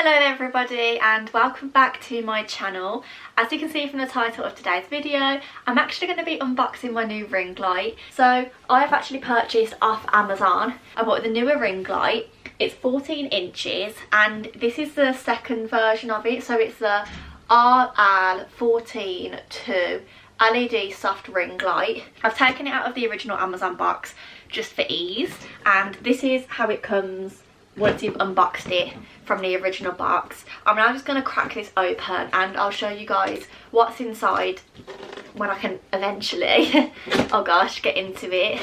Hello everybody and welcome back to my channel. As you can see from the title of today's video, I'm actually going to be unboxing my new ring light. So I've actually purchased off Amazon. I bought the Neewer ring light. It's 14 inches and this is the second version of it. So it's the RL142 LED soft ring light. I've taken it out of the original Amazon box just for ease, and this is how it comes once you've unboxed it from the original box. I'm now just going to crack this open and I'll show you guys what's inside when I can eventually oh gosh, get into it.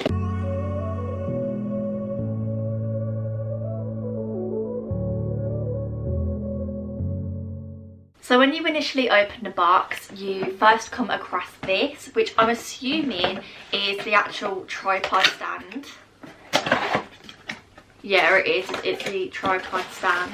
So when you initially open the box, you first come across this, which I'm assuming is the actual tripod stand. Yeah, it is. It's the tripod stand,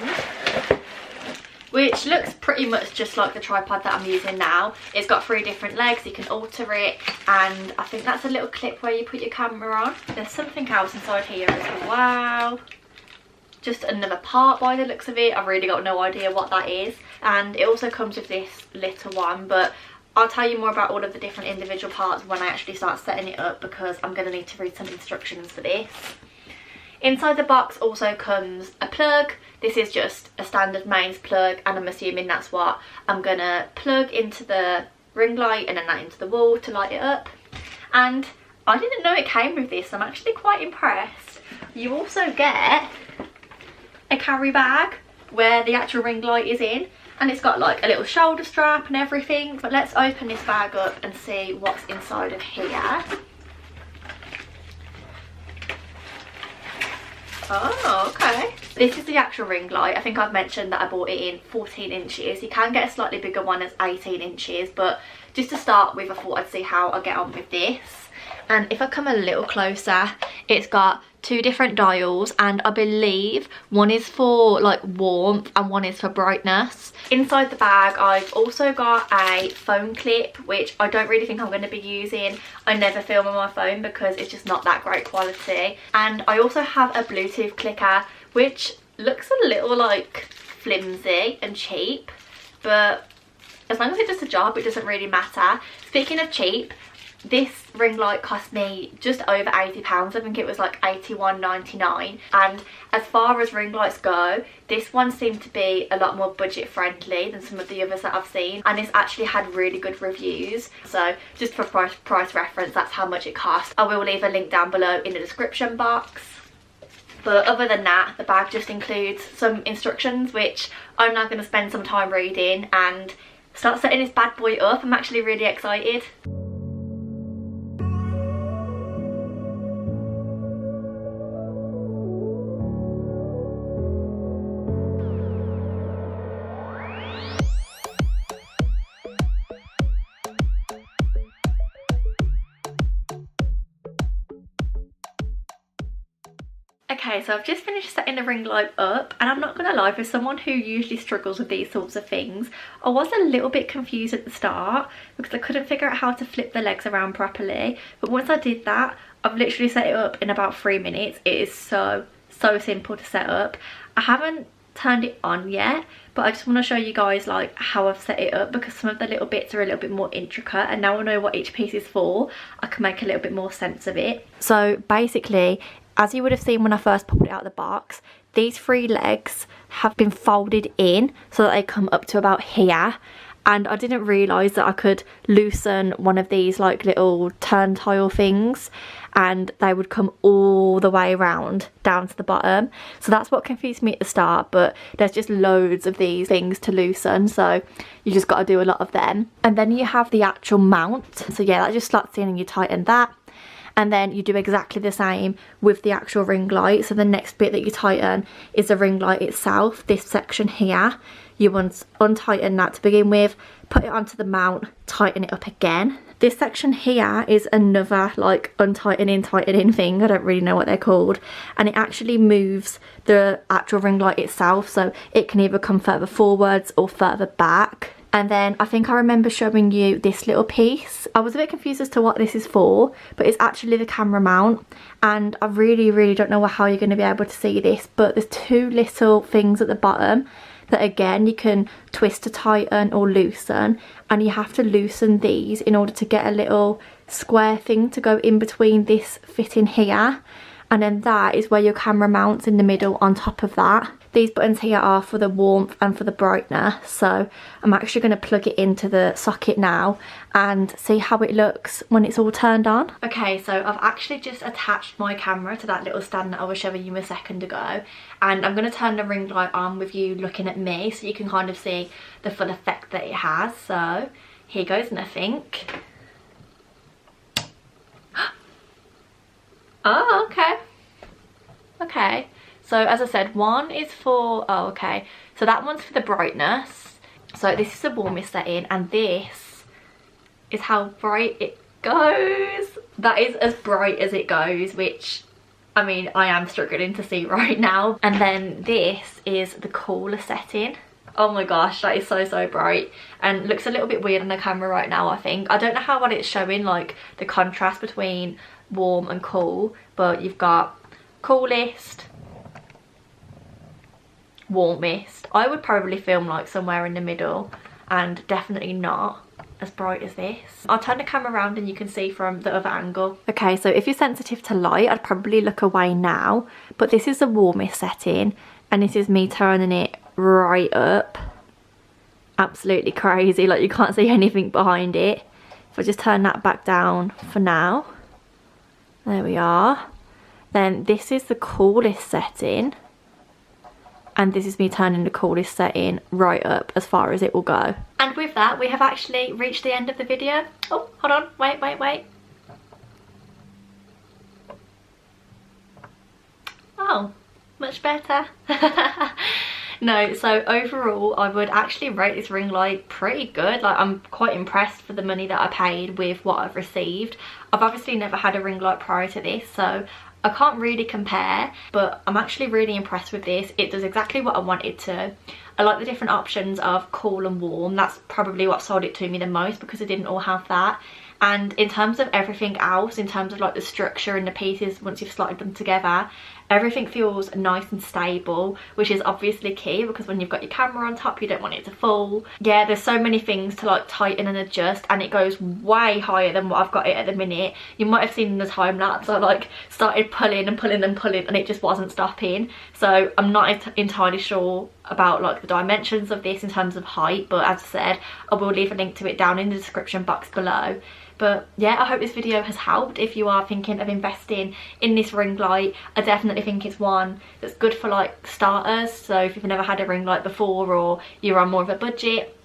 which looks pretty much just like the tripod that I'm using now. It's got 3 different legs, you can alter it, and I think that's a little clip where you put your camera on. There's something else inside here as well. Just another part by the looks of it. I've really got no idea what that is. And it also comes with this little one, but I'll tell you more about all of the different individual parts when I actually start setting it up, because I'm going to need to read some instructions for this. Inside the box also comes a plug. This is just a standard mains plug, and I'm assuming that's what I'm gonna plug into the ring light and then that into the wall to light it up. And I didn't know it came with this. I'm actually quite impressed. You also get a carry bag where the actual ring light is in, and it's got like a little shoulder strap and everything. But let's open this bag up and see what's inside of here. Oh, okay. This is the actual ring light. I think I've mentioned that I bought it in 14 inches. You can get a slightly bigger one as 18 inches, but just to start with, I thought I'd see how I get on with this. And if I come a little closer, it's got 2 different dials, and I believe one is for like warmth and one is for brightness. Inside the bag I've also got a phone clip, which I don't really think I'm going to be using. I never film on my phone because it's just not that great quality. And I also have a Bluetooth clicker, which looks a little like flimsy and cheap, but as long as it does the job, it doesn't really matter. Speaking of cheap, this ring light cost me just over £80. I think it was like £81.99. And as far as ring lights go, this one seemed to be a lot more budget friendly than some of the others that I've seen, and it's actually had really good reviews. So just for price reference, that's how much it cost. I will leave a link down below in the description box. But other than that, the bag just includes some instructions, which I'm now going to spend some time reading and start setting this bad boy up. I'm actually really excited. Okay, so I've just finished setting the ring light up, and I'm not gonna lie, for someone who usually struggles with these sorts of things, I was a little bit confused at the start because I couldn't figure out how to flip the legs around properly. But once I did that, I've literally set it up in about 3 minutes. It is so simple to set up. I haven't turned it on yet, but I just want to show you guys like how I've set it up, because some of the little bits are a little bit more intricate, and now I know what each piece is for, I can make a little bit more sense of it. So basically, as you would have seen when I first popped it out of the box, these 3 legs have been folded in so that they come up to about here. And I didn't realise that I could loosen one of these like little turntile things, and they would come all the way around down to the bottom. So that's what confused me at the start, but there's just loads of these things to loosen, so you just got to do a lot of them. And then you have the actual mount. So yeah, that just slots in and you tighten that. And then you do exactly the same with the actual ring light. So the next bit that you tighten is the ring light itself, this section here. You untighten that to begin with, put it onto the mount, tighten it up again. This section here is another like tightening thing. I don't really know what they're called. And it actually moves the actual ring light itself, so it can either come further forwards or further back. And then I think I remember showing you this little piece. I was a bit confused as to what this is for, but it's actually the camera mount. And I really don't know how you're going to be able to see this, but there's 2 little things at the bottom that again you can twist to tighten or loosen, and you have to loosen these in order to get a little square thing to go in between this fitting here, and then that is where your camera mounts in the middle on top of that. These buttons here are for the warmth and for the brightness, so I'm actually going to plug it into the socket now and see how it looks when it's all turned on. Okay, so I've actually just attached my camera to that little stand that I was showing you a second ago, and I'm going to turn the ring light on with you looking at me so you can kind of see the full effect that it has. So here goes nothing. Oh, okay. Okay. So as I said, one is for, oh okay, so that one's for the brightness. So this is the warmest setting, and this is how bright it goes. That is as bright as it goes, which, I mean, I am struggling to see right now. And then this is the cooler setting. Oh my gosh, that is so bright, and looks a little bit weird on the camera right now, I think. I don't know how well it's showing, like the contrast between warm and cool, but you've got coolest, warmest. I would probably film like somewhere in the middle, and definitely not as bright as this. I'll turn the camera around and you can see from the other angle. Okay, so if you're sensitive to light, I'd probably look away now, but this is the warmest setting, and this is me turning it right up. Absolutely crazy, like you can't see anything behind it. If I just turn that back down for now, there we are. Then this is the coolest setting, and this is me turning the coolest setting right up as far as it will go. And with that, we have actually reached the end of the video. Oh, hold on, wait. Oh, much better. No, so overall I would actually rate this ring light pretty good. Like, I'm quite impressed for the money that I paid with what I've received. I've obviously never had a ring light prior to this, so I can't really compare, but I'm actually really impressed with this. It does exactly what I want it to. I like the different options of cool and warm. That's probably what sold it to me the most, because I didn't all have that. And in terms of everything else, in terms of like the structure and the pieces once you've slotted them together, everything feels nice and stable, which is obviously key, because when you've got your camera on top, you don't want it to fall. Yeah, there's so many things to like tighten and adjust, and it goes way higher than what I've got it at the minute. You might have seen in the time lapse, I like started pulling and pulling and pulling, and it just wasn't stopping. So I'm not entirely sure about like the dimensions of this in terms of height, but as I said, I will leave a link to it down in the description box below. But yeah, I hope this video has helped if you are thinking of investing in this ring light. I definitely think it's one that's good for like starters. So if you've never had a ring light before, or you're on more of a budget,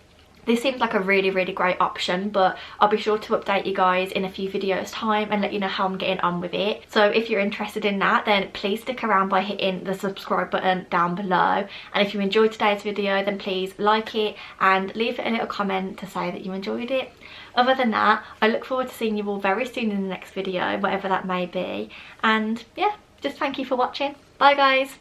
this seems like a really great option. But I'll be sure to update you guys in a few videos time and let you know how I'm getting on with it. So if you're interested in that, then please stick around by hitting the subscribe button down below. And if you enjoyed today's video, then please like it and leave a little comment to say that you enjoyed it. Other than that, I look forward to seeing you all very soon in the next video, whatever that may be. And yeah, just thank you for watching. Bye guys.